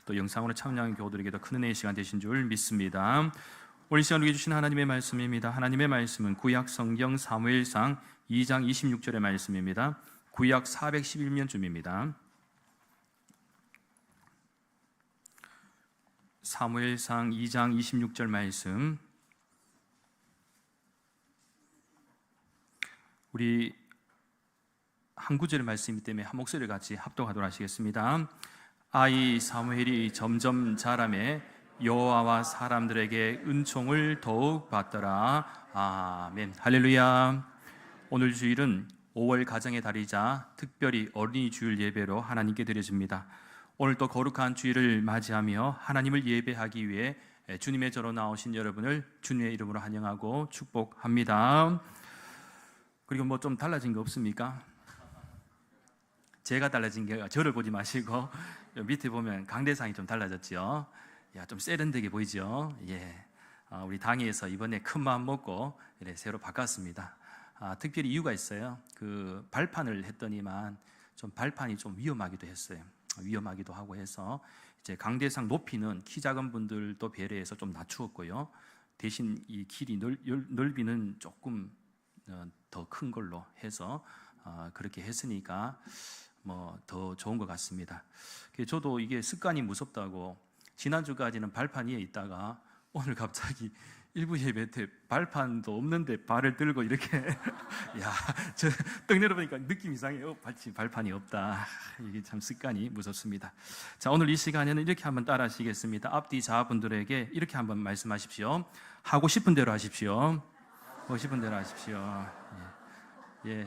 또 영상으로 참여한 교우들에게도 큰 은혜의 시간 되신 줄 믿습니다. 오늘 이 시간 우리에게 주신 하나님의 말씀입니다. 하나님의 말씀은 구약 성경 사무엘상 2장 26절의 말씀입니다. 구약 411면쯤입니다. 사무엘상 2장 26절 말씀, 우리 한 구절의 말씀이기 때문에 한 목소리를 같이 합독하도록 하시겠습니다. 아이 사무엘이 점점 자라매 여호와와 사람들에게 은총을 더욱 받더라. 아멘. 할렐루야. 오늘 주일은 5월 가정의 달이자 특별히 어린이 주일 예배로 하나님께 드려집니다. 오늘 또 거룩한 주일을 맞이하며 하나님을 예배하기 위해 주님의 저로 나오신 여러분을 주님의 이름으로 환영하고 축복합니다. 그리고 뭐 좀 달라진 거 없습니까? 제가 달라진 게 저를 보지 마시고 밑에 보면 강대상이 좀 달라졌죠. 야, 좀 세련되게 보이죠? 예. 우리 당회에서 이번에 큰 마음 먹고 새로 바꿨습니다. 특별히 이유가 있어요. 그 발판을 했더니만 좀 발판이 좀 위험하기도 했어요. 위험하기도 하고 해서 이제 강대상 높이는 키 작은 분들도 배려해서 좀 낮추었고요. 대신 이 길이 넓이는 조금 더 큰 걸로 해서 그렇게 했으니까 뭐 더 좋은 것 같습니다. 저도 이게 습관이 무섭다고 지난주까지는 발판 위에 있다가 오늘 갑자기 일부 예배 때 발판도 없는데 발을 들고 이렇게 야, 저 떡 내려보니까 느낌 이상해요. 발판이 없다. 이게 참 습관이 무섭습니다. 자, 오늘 이 시간에는 이렇게 한번 따라 하시겠습니다. 앞뒤 좌분들에게 이렇게 한번 말씀하십시오. 하고 싶은 대로 하십시오. 하고 싶은 대로 하십시오. 예.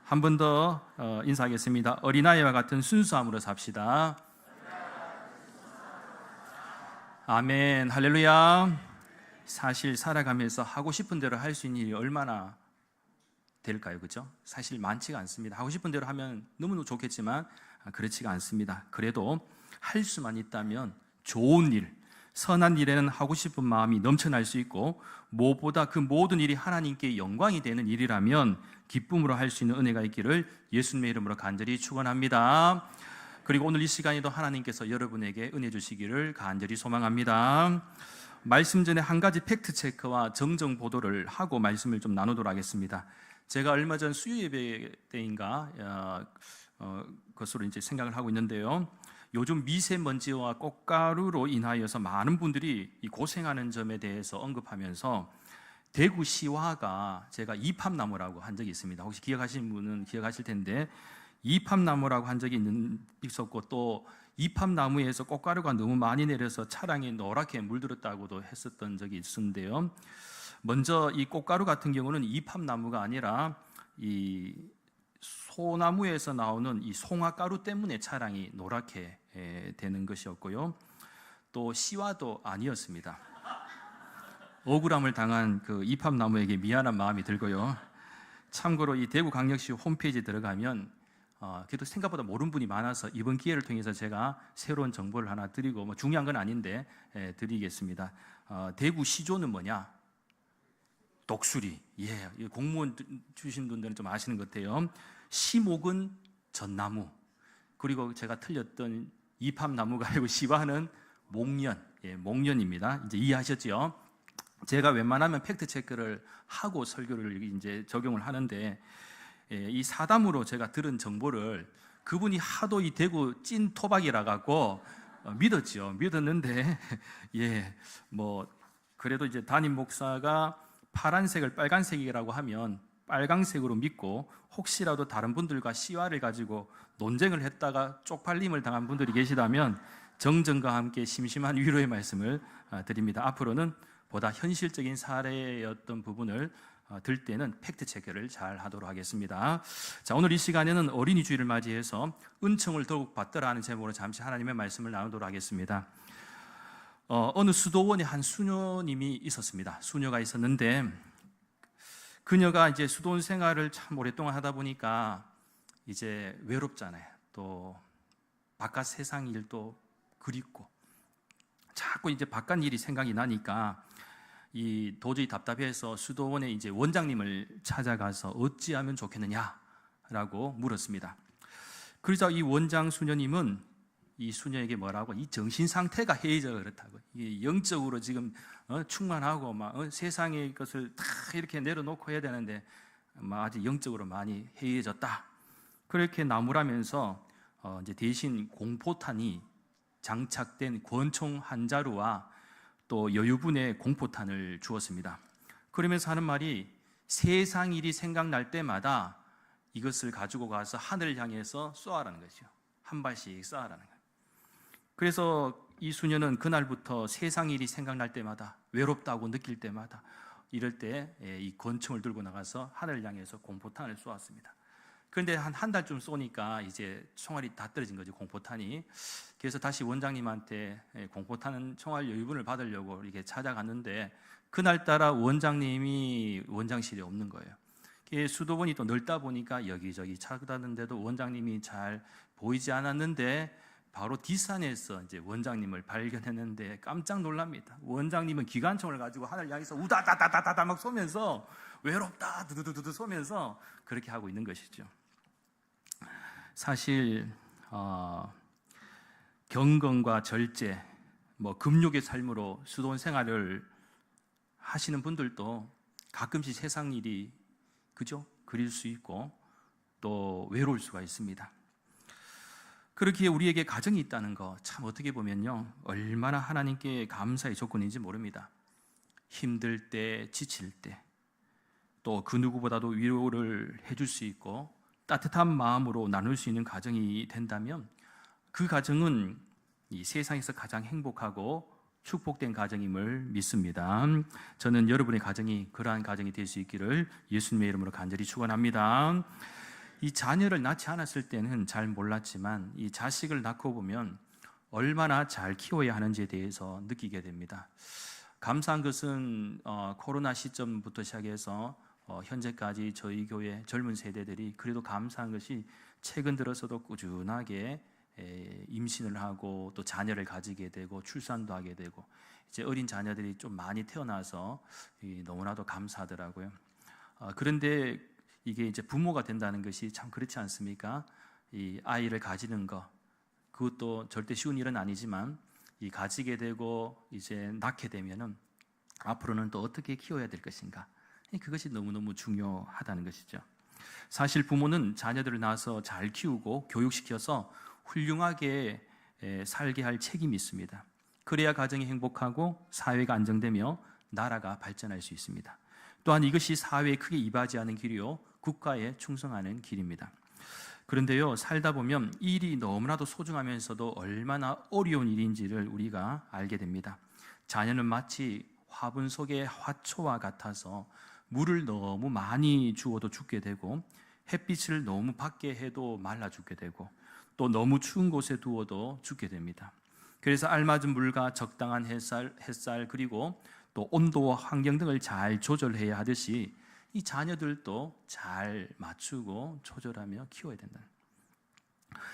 한 번 더 인사하겠습니다. 어린아이와 같은 순수함으로 삽시다. 아멘. 할렐루야. 사실 살아가면서 하고 싶은 대로 할 수 있는 일이 얼마나 될까요? 그죠? 사실 많지가 않습니다. 하고 싶은 대로 하면 너무너무 좋겠지만 그렇지가 않습니다. 그래도 할 수만 있다면 좋은 일, 선한 일에는 하고 싶은 마음이 넘쳐날 수 있고, 무엇보다 그 모든 일이 하나님께 영광이 되는 일이라면 기쁨으로 할 수 있는 은혜가 있기를 예수님의 이름으로 간절히 축원합니다. 그리고 오늘 이 시간에도 하나님께서 여러분에게 은혜 주시기를 간절히 소망합니다. 말씀 전에 한 가지 팩트 체크와 정정 보도를 하고 말씀을 좀 나누도록 하겠습니다. 제가 얼마 전 수요 예배 때인가 것으로 이제 생각을 하고 있는데요. 요즘 미세먼지와 꽃가루로 인하여서 많은 분들이 고생하는 점에 대해서 언급하면서 대구시화가 제가 이팝나무라고 한 적이 있습니다. 혹시 기억하시는 분은 기억하실 텐데 이팝나무라고 한 적이 있었고, 또 이팝나무에서 꽃가루가 너무 많이 내려서 차량이 노랗게 물들었다고도 했었던 적이 있었는데요. 먼저 이 꽃가루 같은 경우는 이팝나무가 아니라 이 소나무에서 나오는 이 송화가루 때문에 차량이 노랗게 되는 것이었고요. 또 시화도 아니었습니다. 억울함을 당한 그 이팝나무에게 미안한 마음이 들고요. 참고로 이 대구광역시 홈페이지에 들어가면 그래도 생각보다 모르는 분이 많아서 이번 기회를 통해서 제가 새로운 정보를 하나 드리고, 뭐 중요한 건 아닌데 드리겠습니다. 대구 시조는 뭐냐? 독수리. 예, 공무원 주신 분들은 좀 아시는 것 같아요. 시목은 전나무. 그리고 제가 틀렸던 이팝나무가 아니고 시화는 목련. 예, 목련입니다. 이제 이해하셨죠? 제가 웬만하면 팩트 체크를 하고 설교를 이제 적용을 하는데, 이 사담으로 제가 들은 정보를 그분이 하도 이 대구 찐 토박이라 갖고 믿었죠. 믿었는데 예, 뭐 그래도 이제 담임 목사가 파란색을 빨간색이라고 하면 빨강색으로 믿고, 혹시라도 다른 분들과 시화를 가지고 논쟁을 했다가 쪽팔림을 당한 분들이 계시다면 정정과 함께 심심한 위로의 말씀을 드립니다. 앞으로는 보다 현실적인 사례였던 부분을 들 때는 팩트 체크를 잘 하도록 하겠습니다. 자, 오늘 이 시간에는 어린이 주일을 맞이해서 은총을 더욱 받더라 하는 제목으로 잠시 하나님의 말씀을 나누도록 하겠습니다. 어느 수도원에 한 수녀님이 있었습니다. 수녀가 있었는데 그녀가 이제 수도원 생활을 참 오랫동안 하다 보니까 이제 외롭잖아요. 또 바깥 세상 일도 그립고 자꾸 이제 바깥 일이 생각이 나니까 도저히 답답해서 수도원에 이제 원장님을 찾아가서 어찌하면 좋겠느냐라고 물었습니다. 그러자 이 원장 수녀님은 이 수녀에게 뭐라고? 이 정신 상태가 해이져 그렇다고. 이게 영적으로 지금 충만하고 막 세상의 것을 다 이렇게 내려놓고 해야 되는데 아직 영적으로 많이 해이해졌다. 그렇게 나무라면서 이제 대신 공포탄이 장착된 권총 한 자루와 또 여유분의 공포탄을 주었습니다. 그러면서 하는 말이 세상 일이 생각날 때마다 이것을 가지고 가서 하늘을 향해서 쏘아라는 거죠. 한 발씩 쏘아라는 거예요. 그래서 이 수녀는 그날부터 세상 일이 생각날 때마다 외롭다고 느낄 때마다 이럴 때 이 권총을 들고 나가서 하늘을 향해서 공포탄을 쏘았습니다. 그런데 한 달쯤 쏘니까 이제 총알이 다 떨어진 거죠, 공포탄이. 그래서 다시 원장님한테 공포탄 총알 여유분을 받으려고 이렇게 찾아갔는데 그날따라 원장님이 원장실에 없는 거예요. 수도원이 또 넓다 보니까 여기저기 찾았는데도 원장님이 잘 보이지 않았는데 바로 뒷산에서 이제 원장님을 발견했는데 깜짝 놀랍니다. 원장님은 기관총을 가지고 하늘 향해서 우다다다다다 막 쏘면서 외롭다 두두두두 쏘면서 그렇게 하고 있는 것이죠. 사실 경건과 절제, 금욕의 삶으로 수도원 생활을 하시는 분들도 가끔씩 세상 일이 그릴 수 있고 또 외로울 수가 있습니다. 그렇기에 우리에게 가정이 있다는 거 참 어떻게 보면요 얼마나 하나님께 감사의 조건인지 모릅니다. 힘들 때, 지칠 때 또 그 누구보다도 위로를 해줄 수 있고 따뜻한 마음으로 나눌 수 있는 가정이 된다면 그 가정은 이 세상에서 가장 행복하고 축복된 가정임을 믿습니다. 저는 여러분의 가정이 그러한 가정이 될 수 있기를 예수님의 이름으로 간절히 축원합니다. 이 자녀를 낳지 않았을 때는 잘 몰랐지만 이 자식을 낳고 보면 얼마나 잘 키워야 하는지에 대해서 느끼게 됩니다. 감사한 것은 코로나 시점부터 시작해서 현재까지 저희 교회 젊은 세대들이 그래도 감사한 것이 최근 들어서도 꾸준하게 임신을 하고 또 자녀를 가지게 되고 출산도 하게 되고 이제 어린 자녀들이 좀 많이 태어나서 너무나도 감사하더라고요. 그런데 이게 이제 부모가 된다는 것이 참 그렇지 않습니까? 이 아이를 가지는 것 그것도 절대 쉬운 일은 아니지만 이 가지게 되고 이제 낳게 되면은 앞으로는 또 어떻게 키워야 될 것인가? 그것이 너무너무 중요하다는 것이죠. 사실 부모는 자녀들을 낳아서 잘 키우고 교육시켜서 훌륭하게 살게 할 책임이 있습니다. 그래야 가정이 행복하고 사회가 안정되며 나라가 발전할 수 있습니다. 또한 이것이 사회에 크게 이바지하는 길이요 국가에 충성하는 길입니다. 그런데요 살다 보면 이 일이 너무나도 소중하면서도 얼마나 어려운 일인지를 우리가 알게 됩니다. 자녀는 마치 화분 속의 화초와 같아서 물을 너무 많이 주어도 죽게 되고 햇빛을 너무 받게 해도 말라 죽게 되고 또 너무 추운 곳에 두어도 죽게 됩니다. 그래서 알맞은 물과 적당한 햇살 그리고 또 온도와 환경 등을 잘 조절해야 하듯이 이 자녀들도 잘 맞추고 조절하며 키워야 된다.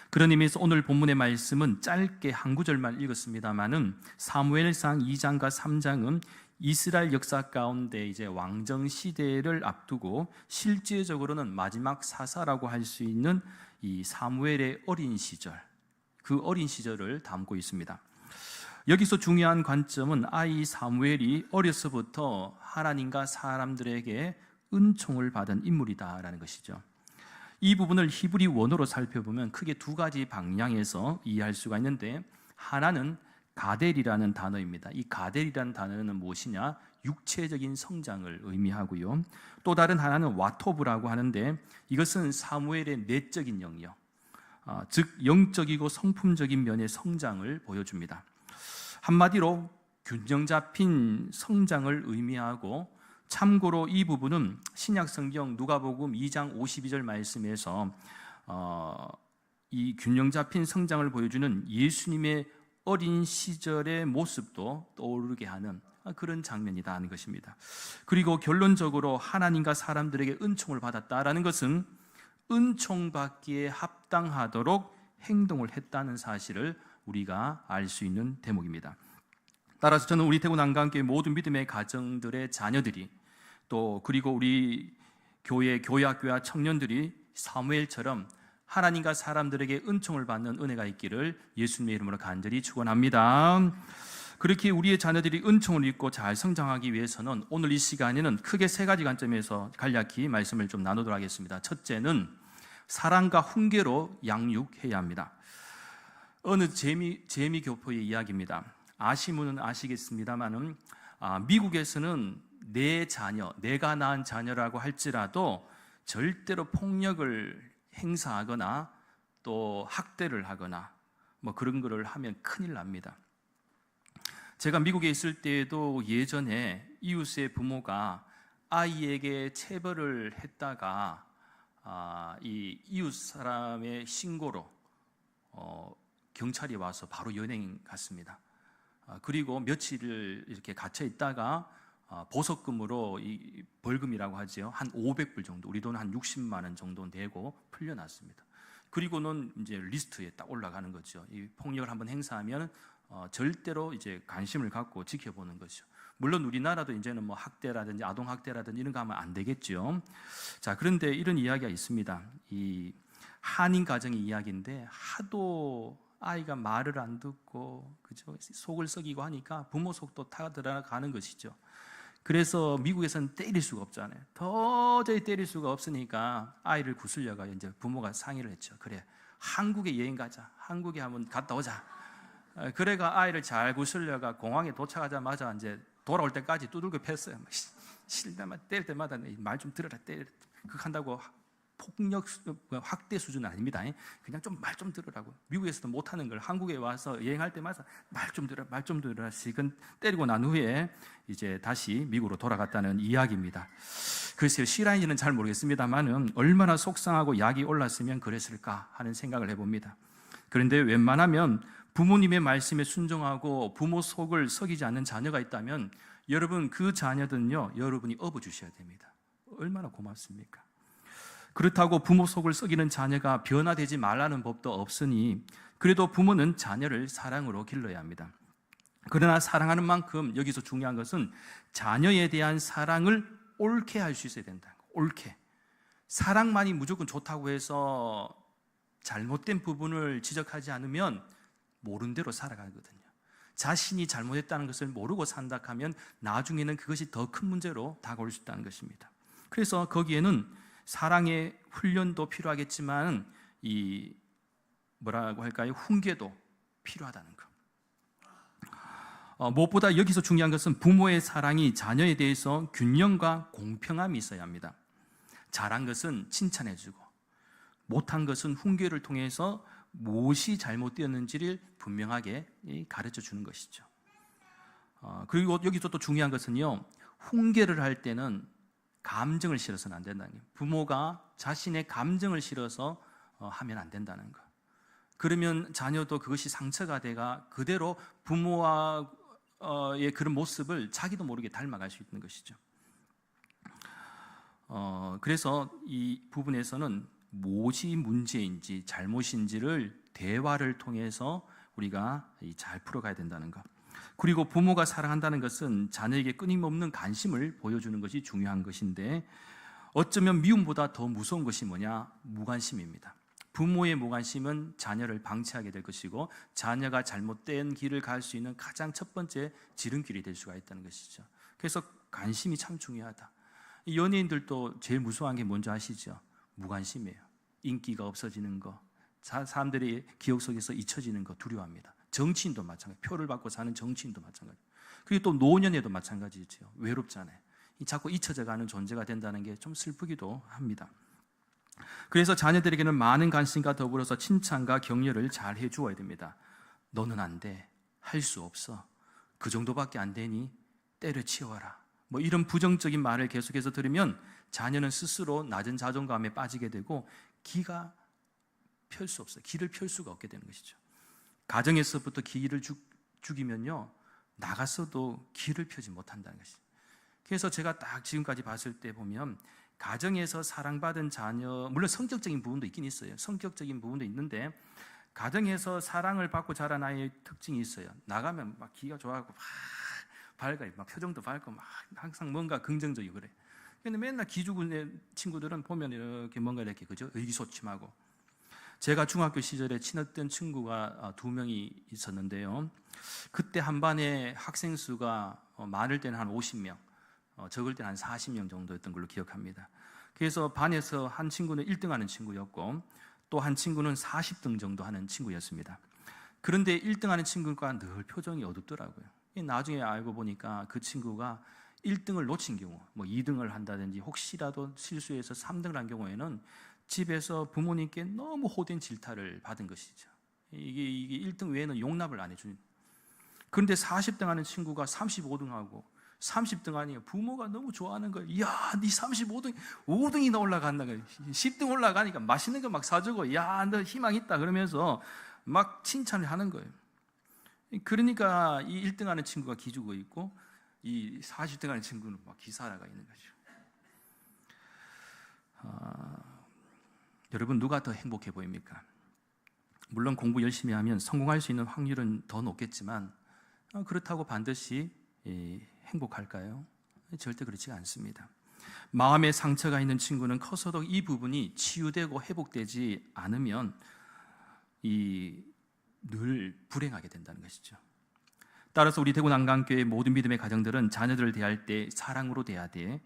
그런 의미에서 오늘 본문의 말씀은 짧게 한 구절만 읽었습니다만은 사무엘상 2장과 3장은 이스라엘 역사 가운데 이제 왕정 시대를 앞두고 실제적으로는 마지막 사사라고 할 수 있는 이 사무엘의 어린 시절, 그 어린 시절을 담고 있습니다. 여기서 중요한 관점은 아이 사무엘이 어려서부터 하나님과 사람들에게 은총을 받은 인물이다라는 것이죠. 이 부분을 히브리 원어로 살펴보면 크게 두 가지 방향에서 이해할 수가 있는데 하나는 가델이라는 단어입니다. 이 가델이라는 단어는 무엇이냐? 육체적인 성장을 의미하고요. 또 다른 하나는 와토브라고 하는데 이것은 사무엘의 내적인 영역, 즉 영적이고 성품적인 면의 성장을 보여줍니다. 한마디로 균형 잡힌 성장을 의미하고 참고로 이 부분은 신약성경 누가복음 2장 52절 말씀에서 이 균형 잡힌 성장을 보여주는 예수님의 어린 시절의 모습도 떠오르게 하는 그런 장면이다 하는 것입니다. 그리고 결론적으로 하나님과 사람들에게 은총을 받았다라는 것은 은총받기에 합당하도록 행동을 했다는 사실을 우리가 알 수 있는 대목입니다. 따라서 저는 우리 대구 난강교회 모든 믿음의 가정들의 자녀들이 또 그리고 우리 교회 교회학교와 청년들이 사무엘처럼 하나님과 사람들에게 은총을 받는 은혜가 있기를 예수님의 이름으로 간절히 축원합니다. 그렇게 우리의 자녀들이 은총을 입고 잘 성장하기 위해서는 오늘 이 시간에는 크게 세 가지 관점에서 간략히 말씀을 좀 나누도록 하겠습니다. 첫째는 사랑과 훈계로 양육해야 합니다. 어느 재미교포의 이야기입니다. 아시면은 아시겠습니다만은 미국에서는 내 자녀, 내가 낳은 자녀라고 할지라도 절대로 폭력을 행사하거나 또 학대를 하거나 뭐 그런 거를 하면 큰일 납니다. 제가 미국에 있을 때에도 예전에 이웃의 부모가 아이에게 체벌을 했다가 이 이웃 사람의 신고로 경찰이 와서 바로 연행 갔습니다. 그리고 며칠을 이렇게 갇혀 있다가 보석금으로 이 벌금이라고 하죠. 한 500불 정도, 우리 돈 한 60만 원 정도 내고 풀려났습니다. 그리고는 이제 리스트에 딱 올라가는 거죠. 이 폭력을 한번 행사하면 절대로 이제 관심을 갖고 지켜보는 거죠. 물론 우리나라도 이제는 뭐 학대라든지 아동 학대라든지 이런 거 하면 안 되겠죠. 자, 그런데 이런 이야기가 있습니다. 이 한인 가정의 이야기인데 하도 아이가 말을 안 듣고 그죠? 속을 썩이고 하니까 부모 속도 타 들어가는 것이죠. 그래서 미국에서는 때릴 수가 없잖아요. 도저히 때릴 수가 없으니까 아이를 구슬려가 이제 부모가 상의를 했죠. 그래, 한국에 여행 가자. 한국에 한번 갔다 오자. 그래가 아이를 잘 구슬려가 공항에 도착하자마자 이제 돌아올 때까지 두들겨 팼어요. 실다만 때릴 때마다 말 좀 들어라, 때려. 그거 한다고 폭력 학대 수준은 아닙니다. 그냥 좀 말 좀 들으라고. 미국에서도 못하는 걸 한국에 와서 여행할 때마다 말 좀 들어, 말 좀 들어라. 실컷 때리고 난 후에 이제 다시 미국으로 돌아갔다는 이야기입니다. 글쎄요, 실화인지는 잘 모르겠습니다만은 얼마나 속상하고 약이 올랐으면 그랬을까 하는 생각을 해봅니다. 그런데 웬만하면 부모님의 말씀에 순종하고 부모 속을 썩이지 않는 자녀가 있다면 여러분 그 자녀들은요, 여러분이 업어주셔야 됩니다. 얼마나 고맙습니까? 그렇다고 부모 속을 썩이는 자녀가 변화되지 말라는 법도 없으니 그래도 부모는 자녀를 사랑으로 길러야 합니다. 그러나 사랑하는 만큼 여기서 중요한 것은 자녀에 대한 사랑을 옳게 할 수 있어야 된다. 옳게. 사랑만이 무조건 좋다고 해서 잘못된 부분을 지적하지 않으면 모른 대로 살아가거든요. 자신이 잘못했다는 것을 모르고 산다 하면 나중에는 그것이 더 큰 문제로 다가올 수 있다는 것입니다. 그래서 거기에는 사랑의 훈련도 필요하겠지만 이 뭐라고 할까요? 훈계도 필요하다는 것. 무엇보다 여기서 중요한 것은 부모의 사랑이 자녀에 대해서 균형과 공평함이 있어야 합니다. 잘한 것은 칭찬해주고 못한 것은 훈계를 통해서 무엇이 잘못되었는지를 분명하게 가르쳐 주는 것이죠. 그리고 여기서 또 중요한 것은요, 훈계를 할 때는 감정을 실어서는 안 된다는 거예요. 부모가 자신의 감정을 실어서 하면 안 된다는 거. 그러면 자녀도 그것이 상처가 돼가 그대로 부모와의 그런 모습을 자기도 모르게 닮아갈 수 있는 것이죠. 그래서 이 부분에서는 무엇이 문제인지 잘못인지를 대화를 통해서 우리가 잘 풀어가야 된다는 것. 그리고 부모가 사랑한다는 것은 자녀에게 끊임없는 관심을 보여주는 것이 중요한 것인데 어쩌면 미움보다 더 무서운 것이 뭐냐? 무관심입니다. 부모의 무관심은 자녀를 방치하게 될 것이고 자녀가 잘못된 길을 갈 수 있는 가장 첫 번째 지름길이 될 수가 있다는 것이죠. 그래서 관심이 참 중요하다. 연예인들도 제일 무서워한 게 뭔지 아시죠? 무관심이에요. 인기가 없어지는 거, 사람들의 기억 속에서 잊혀지는 거 두려워합니다. 정치인도 마찬가지, 표를 받고 사는 정치인도 마찬가지. 그리고 또 노년에도 마찬가지죠. 외롭잖아요. 자꾸 잊혀져가는 존재가 된다는 게 좀 슬프기도 합니다. 그래서 자녀들에게는 많은 관심과 더불어서 칭찬과 격려를 잘 해주어야 됩니다. 너는 안 돼, 할 수 없어, 그 정도밖에 안 되니 때려치워라, 뭐 이런 부정적인 말을 계속해서 들으면 자녀는 스스로 낮은 자존감에 빠지게 되고 기가 펼 수 없어요. 기를 펼 수가 없게 되는 것이죠. 가정에서부터 기를 죽이면요, 나가서도 기를 펴지 못한다는 것이죠. 그래서 제가 딱 지금까지 봤을 때 보면 가정에서 사랑받은 자녀, 물론 성격적인 부분도 있긴 있어요. 성격적인 부분도 있는데 가정에서 사랑을 받고 자란 아이의 특징이 있어요. 나가면 막 기가 좋아하고 막 밝아요. 막 표정도 밝고 막 항상 뭔가 긍정적이고 그래. 근데 맨날 기죽은 친구들은 보면 이렇게 뭔가 이렇게 그죠? 의기소침하고. 제가 중학교 시절에 친했던 친구가 2명이 있었는데요. 그때 한 반에 학생 수가 많을 때는 한 50명, 적을 때는 한 40명 정도였던 걸로 기억합니다. 그래서 반에서 한 친구는 1등 하는 친구였고 또 한 친구는 40등 정도 하는 친구였습니다. 그런데 1등 하는 친구가 늘 표정이 어둡더라고요. 나중에 알고 보니까 그 친구가 1등을 놓친 경우, 2등을 한다든지 혹시라도 실수해서 3등을 한 경우에는 집에서 부모님께 너무 호된 질타를 받은 것이죠. 이게 1등 외에는 용납을 안 해주는. 그런데 40등 하는 친구가 35등 하고 30등 하니까 부모가 너무 좋아하는 거예요. 이야, 네 35등, 5등이나 올라간다. 10등 올라가니까 맛있는 거 막 사주고, 야, 너 희망 있다. 그러면서 막 칭찬을 하는 거예요. 그러니까 이 1등 하는 친구가 기죽어 있고, 이 40등 하는 친구는 막 기살아가 있는 거죠. 여러분, 누가 더 행복해 보입니까? 물론 공부 열심히 하면 성공할 수 있는 확률은 더 높겠지만, 그렇다고 반드시 행복할까요? 절대 그렇지가 않습니다. 마음에 상처가 있는 친구는 커서도 이 부분이 치유되고 회복되지 않으면 늘 불행하게 된다는 것이죠. 따라서 우리 대구 난강교회 모든 믿음의 가정들은 자녀들을 대할 때 사랑으로 대해야 돼.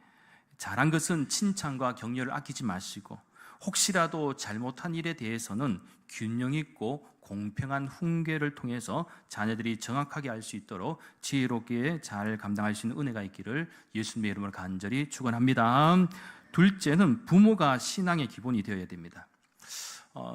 잘한 것은 칭찬과 격려를 아끼지 마시고 혹시라도 잘못한 일에 대해서는 균형 있고 공평한 훈계를 통해서 자녀들이 정확하게 알 수 있도록 지혜롭게 잘 감당할 수 있는 은혜가 있기를 예수님의 이름으로 간절히 축원합니다. 둘째는 부모가 신앙의 기본이 되어야 됩니다.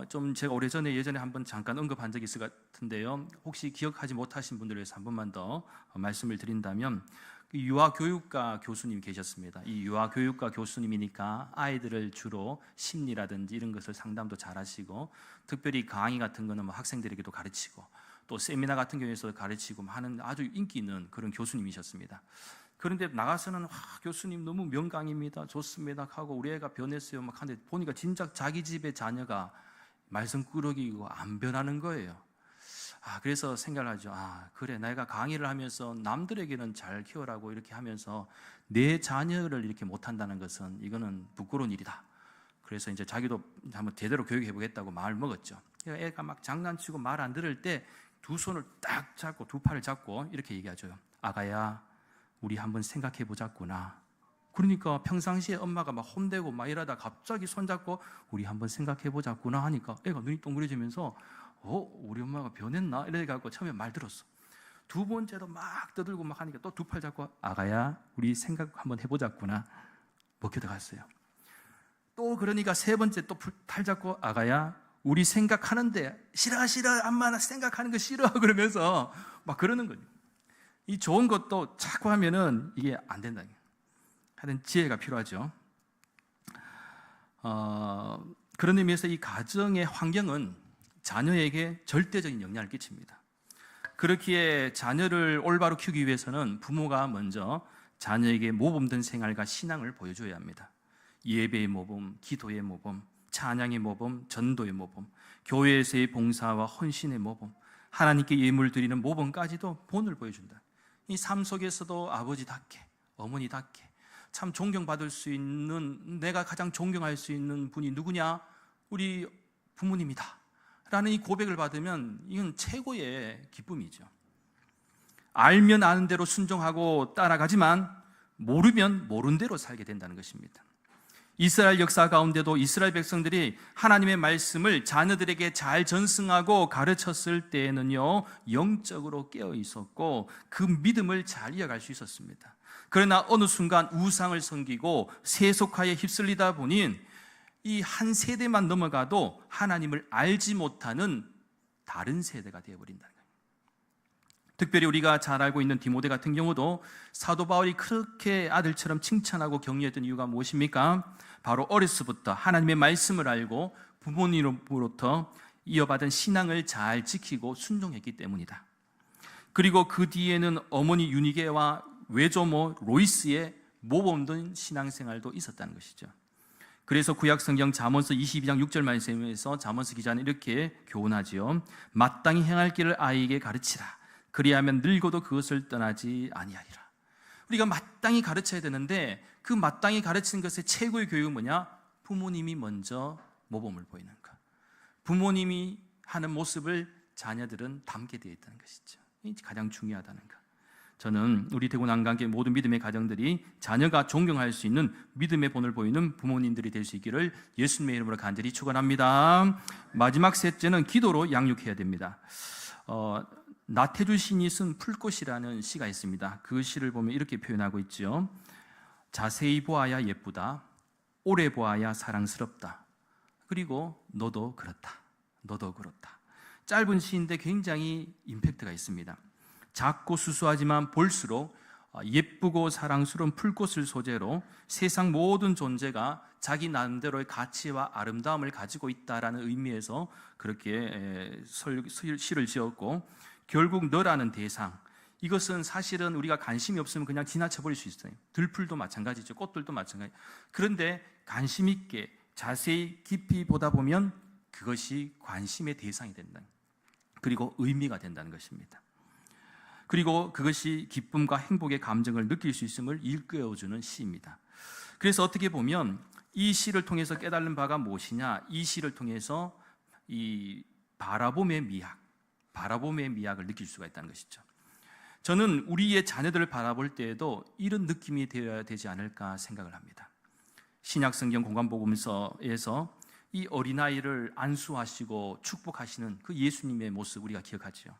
좀 제가 예전에 한번 잠깐 언급한 적이 있을 것 같은데요. 혹시 기억하지 못하신 분들을 위해서 한 번만 더 말씀을 드린다면, 유아교육과 교수님이 계셨습니다. 이 유아교육과 교수님이니까 아이들을 주로 심리라든지 이런 것을 상담도 잘 하시고, 특별히 강의 같은 거는 학생들에게도 가르치고, 또 세미나 같은 경우에서 가르치고 하는 아주 인기 있는 그런 교수님이셨습니다. 그런데 나가서는 교수님 너무 명강입니다, 좋습니다 하고 우리 애가 변했어요 막 하는데, 보니까 진작 자기 집의 자녀가 말썽꾸러기고 안 변하는 거예요. 그래서 생각을 하죠. 그래, 내가 강의를 하면서 남들에게는 잘 키워라고 이렇게 하면서 내 자녀를 이렇게 못한다는 것은 이거는 부끄러운 일이다. 그래서 이제 자기도 한번 제대로 교육해 보겠다고 마음을 먹었죠. 애가 막 장난치고 말 안 들을 때 두 손을 딱 잡고 두 팔을 잡고 이렇게 얘기하죠. 아가야, 우리 한번 생각해 보자꾸나. 그러니까 평상시에 엄마가 막 혼내고 막 이러다 갑자기 손잡고 우리 한번 생각해 보자꾸나 하니까 애가 눈이 동그래지면서 우리 엄마가 변했나? 이래갖고 처음에 말 들었어. 두 번째도 막 떠들고 막 하니까 또 두 팔 잡고 아가야, 우리 생각 한번 해보자꾸나. 먹혀 들어갔어요. 또 그러니까 세 번째 또 팔 잡고 아가야, 우리 생각하는데 싫어 엄마 나 생각하는 거 싫어 그러면서 막 그러는 거죠. 이 좋은 것도 자꾸 하면은 이게 안 된다. 하여튼 지혜가 필요하죠. 그런 의미에서 이 가정의 환경은 자녀에게 절대적인 영향을 끼칩니다. 그렇기에 자녀를 올바로 키우기 위해서는 부모가 먼저 자녀에게 모범된 생활과 신앙을 보여줘야 합니다. 예배의 모범, 기도의 모범, 찬양의 모범, 전도의 모범, 교회에서의 봉사와 헌신의 모범, 하나님께 예물 드리는 모범까지도 본을 보여준다. 이 삶 속에서도 아버지답게, 어머니답게 참 존경받을 수 있는, 내가 가장 존경할 수 있는 분이 누구냐? 우리 부모님이다 라는 이 고백을 받으면 이건 최고의 기쁨이죠. 알면 아는 대로 순종하고 따라가지만 모르면 모른 대로 살게 된다는 것입니다. 이스라엘 역사 가운데도 이스라엘 백성들이 하나님의 말씀을 자녀들에게 잘 전승하고 가르쳤을 때에는요, 영적으로 깨어 있었고 그 믿음을 잘 이어갈 수 있었습니다. 그러나 어느 순간 우상을 섬기고 세속화에 휩쓸리다 보니 이 한 세대만 넘어가도 하나님을 알지 못하는 다른 세대가 되어버린다는 거예요. 특별히 우리가 잘 알고 있는 디모데 같은 경우도 사도 바울이 그렇게 아들처럼 칭찬하고 격려했던 이유가 무엇입니까? 바로 어려서부터 하나님의 말씀을 알고 부모님으로부터 이어받은 신앙을 잘 지키고 순종했기 때문이다. 그리고 그 뒤에는 어머니 유니게와 외조모 로이스의 모범된 신앙생활도 있었다는 것이죠. 그래서 구약성경 잠언서 22장 6절 말씀에서 잠언서 기자는 이렇게 교훈하지요. 마땅히 행할 길을 아이에게 가르치라. 그리하면 늙어도 그것을 떠나지 아니하리라. 우리가 마땅히 가르쳐야 되는데 그 마땅히 가르치는 것의 최고의 교육은 뭐냐? 부모님이 먼저 모범을 보이는 것. 부모님이 하는 모습을 자녀들은 담게 되어 있다는 것이죠. 이게 가장 중요하다는 것. 저는 우리 대구 난강교회 모든 믿음의 가정들이 자녀가 존경할 수 있는 믿음의 본을 보이는 부모님들이 될 수 있기를 예수님의 이름으로 간절히 축원합니다. 마지막 셋째는 기도로 양육해야 됩니다. 나태주 시인이 쓴 풀꽃이라는 시가 있습니다. 그 시를 보면 이렇게 표현하고 있죠. 자세히 보아야 예쁘다. 오래 보아야 사랑스럽다. 그리고 너도 그렇다. 너도 그렇다. 짧은 시인데 굉장히 임팩트가 있습니다. 작고 수수하지만 볼수록 예쁘고 사랑스러운 풀꽃을 소재로 세상 모든 존재가 자기 나름대로의 가치와 아름다움을 가지고 있다라는 의미에서 그렇게 시를 지었고, 결국 너라는 대상, 이것은 사실은 우리가 관심이 없으면 그냥 지나쳐버릴 수 있어요. 들풀도 마찬가지죠. 꽃들도 마찬가지. 그런데 관심 있게 자세히 깊이 보다 보면 그것이 관심의 대상이 된다. 그리고 의미가 된다는 것입니다. 그리고 그것이 기쁨과 행복의 감정을 느낄 수 있음을 일깨워주는 시입니다. 그래서 어떻게 보면 이 시를 통해서 깨달은 바가 무엇이냐, 이 시를 통해서 이 바라봄의 미학을 느낄 수가 있다는 것이죠. 저는 우리의 자녀들을 바라볼 때에도 이런 느낌이 되어야 되지 않을까 생각을 합니다. 신약성경 공관복음서에서 이 어린아이를 안수하시고 축복하시는 그 예수님의 모습 우리가 기억하죠.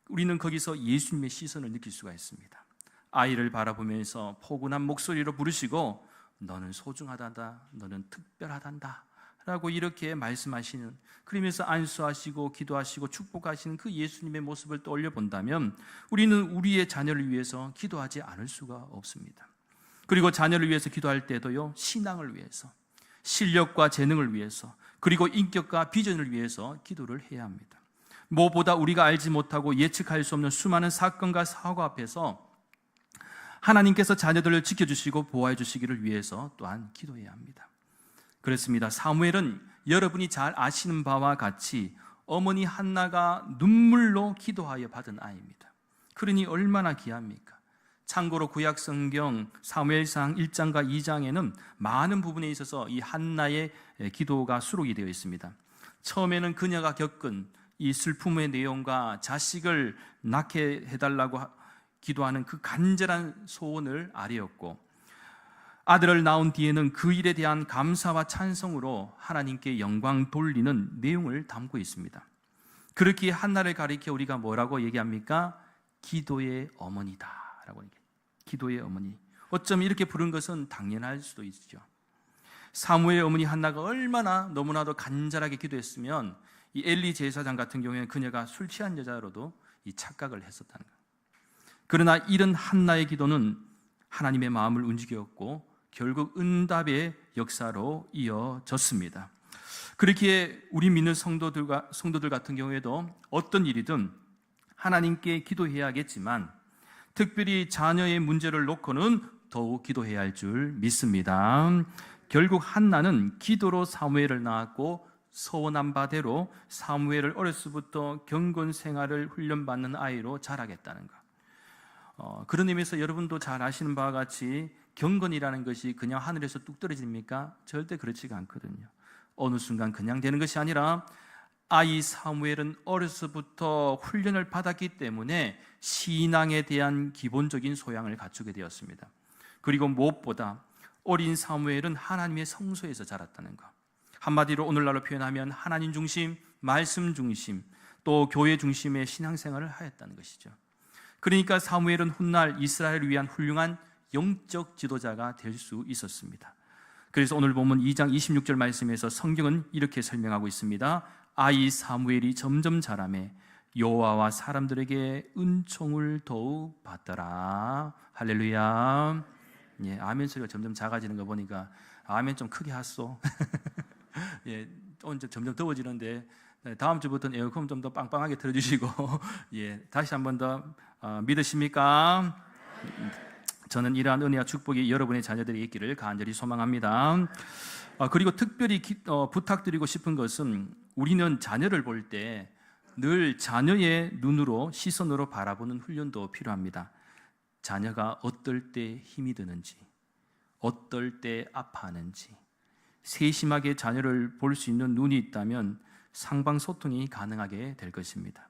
우리는 거기서 예수님의 시선을 느낄 수가 있습니다. 아이를 바라보면서 포근한 목소리로 부르시고 너는 소중하단다, 너는 특별하단다 라고 이렇게 말씀하시는, 그러면서 안수하시고 기도하시고 축복하시는 그 예수님의 모습을 떠올려 본다면 우리는 우리의 자녀를 위해서 기도하지 않을 수가 없습니다. 그리고 자녀를 위해서 기도할 때도요, 신앙을 위해서, 실력과 재능을 위해서, 그리고 인격과 비전을 위해서 기도를 해야 합니다. 무엇보다 우리가 알지 못하고 예측할 수 없는 수많은 사건과 사고 앞에서 하나님께서 자녀들을 지켜주시고 보호해 주시기를 위해서 또한 기도해야 합니다. 그렇습니다. 사무엘은 여러분이 잘 아시는 바와 같이 어머니 한나가 눈물로 기도하여 받은 아이입니다. 그러니 얼마나 귀합니까? 참고로 구약성경 사무엘상 1장과 2장에는 많은 부분에 있어서 이 한나의 기도가 수록이 되어 있습니다. 처음에는 그녀가 겪은 이 슬픔의 내용과 자식을 낳게 해달라고 기도하는 그 간절한 소원을 아뢰었고, 아들을 낳은 뒤에는 그 일에 대한 감사와 찬송으로 하나님께 영광 돌리는 내용을 담고 있습니다. 그렇게 한나를 가리켜 우리가 뭐라고 얘기합니까? 기도의 어머니다 라고 얘기해요. 기도의 어머니. 어쩜 이렇게 부른 것은 당연할 수도 있죠. 사무엘 어머니 한나가 얼마나 너무나도 간절하게 기도했으면 이 엘리 제사장 같은 경우에는 그녀가 술 취한 여자로도 이 착각을 했었다는 거예요. 그러나 이런 한나의 기도는 하나님의 마음을 움직였고 결국 응답의 역사로 이어졌습니다. 그렇게 우리 믿는 성도들 같은 경우에도 어떤 일이든 하나님께 기도해야겠지만 특별히 자녀의 문제를 놓고는 더욱 기도해야 할 줄 믿습니다. 결국 한나는 기도로 사무엘을 낳았고 서원한 바대로 사무엘을 어려서부터 경건 생활을 훈련받는 아이로 자라겠다는 것. 그런 의미에서 여러분도 잘 아시는 바와 같이 경건이라는 것이 그냥 하늘에서 뚝 떨어집니까? 절대 그렇지가 않거든요. 어느 순간 그냥 되는 것이 아니라 아이 사무엘은 어려서부터 훈련을 받았기 때문에 신앙에 대한 기본적인 소양을 갖추게 되었습니다. 그리고 무엇보다 어린 사무엘은 하나님의 성소에서 자랐다는 것. 한마디로 오늘날로 표현하면 하나님 중심, 말씀 중심, 또 교회 중심의 신앙생활을 하였다는 것이죠. 그러니까 사무엘은 훗날 이스라엘을 위한 훌륭한 영적 지도자가 될 수 있었습니다. 그래서 오늘 보면 2장 26절 말씀에서 성경은 이렇게 설명하고 있습니다. 아이 사무엘이 점점 자라매 여호와와 사람들에게 은총을 더욱 받더라. 할렐루야. 예, 아멘 소리가 점점 작아지는 거 보니까 아멘 좀 크게 하소. 예, 오늘 점점 더워지는데 다음 주부터는 에어컨 좀 더 빵빵하게 틀어주시고 예, 다시 한 번 더 믿으십니까? 저는 이러한 은혜와 축복이 여러분의 자녀들에게 있기를 간절히 소망합니다. 그리고 특별히 부탁드리고 싶은 것은 우리는 자녀를 볼 때 늘 자녀의 눈으로 시선으로 바라보는 훈련도 필요합니다. 자녀가 어떨 때 힘이 드는지, 어떨 때 아파하는지, 세심하게 자녀를 볼 수 있는 눈이 있다면 상방 소통이 가능하게 될 것입니다.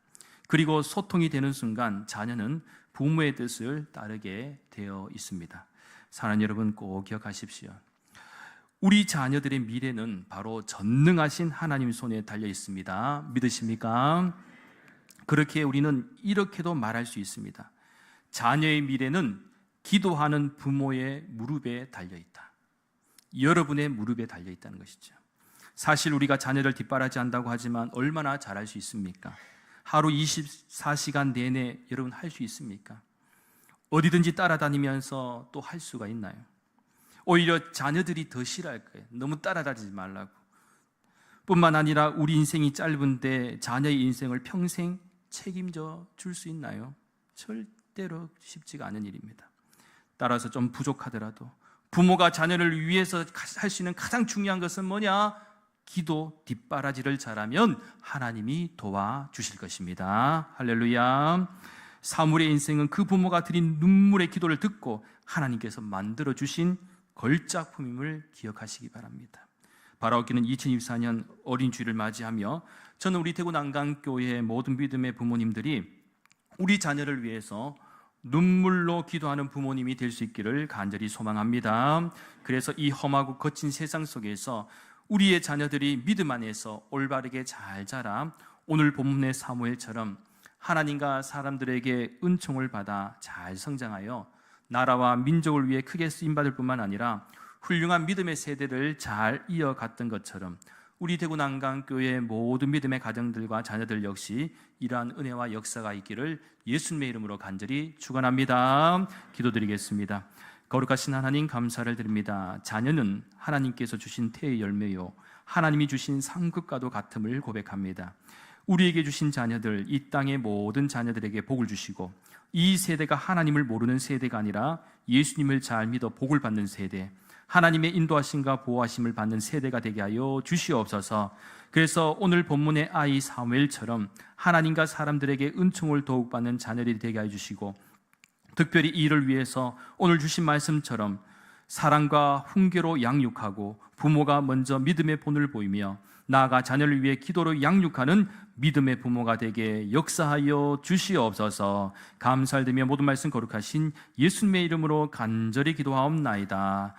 그리고 소통이 되는 순간 자녀는 부모의 뜻을 따르게 되어 있습니다. 사랑하는 여러분, 꼭 기억하십시오. 우리 자녀들의 미래는 바로 전능하신 하나님 손에 달려 있습니다. 믿으십니까? 그렇게 우리는 이렇게도 말할 수 있습니다. 자녀의 미래는 기도하는 부모의 무릎에 달려 있다. 여러분의 무릎에 달려 있다는 것이죠. 사실 우리가 자녀를 뒷바라지한다고 하지만 얼마나 잘할 수 있습니까? 하루 24시간 내내 여러분 할 수 있습니까? 어디든지 따라다니면서 또 할 수가 있나요? 오히려 자녀들이 더 싫어할 거예요. 너무 따라다니지 말라고. 뿐만 아니라 우리 인생이 짧은데 자녀의 인생을 평생 책임져 줄 수 있나요? 절대로 쉽지가 않은 일입니다. 따라서 좀 부족하더라도 부모가 자녀를 위해서 할 수 있는 가장 중요한 것은 뭐냐? 기도 뒷바라지를 잘하면 하나님이 도와주실 것입니다. 할렐루야. 사물의 인생은 그 부모가 드린 눈물의 기도를 듣고 하나님께서 만들어주신 걸작품임을 기억하시기 바랍니다. 바라옵기는 2024년 어린 주일을 맞이하며 저는 우리 대구 난강교회의 모든 믿음의 부모님들이 우리 자녀를 위해서 눈물로 기도하는 부모님이 될 수 있기를 간절히 소망합니다. 그래서 이 험하고 거친 세상 속에서 우리의 자녀들이 믿음 안에서 올바르게 잘 자라 오늘 본문의 사무엘처럼 하나님과 사람들에게 은총을 받아 잘 성장하여 나라와 민족을 위해 크게 쓰임받을 뿐만 아니라 훌륭한 믿음의 세대를 잘 이어갔던 것처럼 우리 대구 난강교회의 모든 믿음의 가정들과 자녀들 역시 이러한 은혜와 역사가 있기를 예수님의 이름으로 간절히 축원합니다. 기도드리겠습니다. 거룩하신 하나님, 감사를 드립니다. 자녀는 하나님께서 주신 태의 열매요 하나님이 주신 상급과도 같음을 고백합니다. 우리에게 주신 자녀들, 이 땅의 모든 자녀들에게 복을 주시고 이 세대가 하나님을 모르는 세대가 아니라 예수님을 잘 믿어 복을 받는 세대, 하나님의 인도하심과 보호하심을 받는 세대가 되게 하여 주시옵소서. 그래서 오늘 본문의 아이 사무엘처럼 하나님과 사람들에게 은총을 더욱 받는 자녀들이 되게 하여 주시고, 특별히 이 일을 위해서 오늘 주신 말씀처럼 사랑과 훈계로 양육하고 부모가 먼저 믿음의 본을 보이며 나아가 자녀를 위해 기도로 양육하는 믿음의 부모가 되게 역사하여 주시옵소서. 감사를 드리며 모든 말씀 거룩하신 예수님의 이름으로 간절히 기도하옵나이다.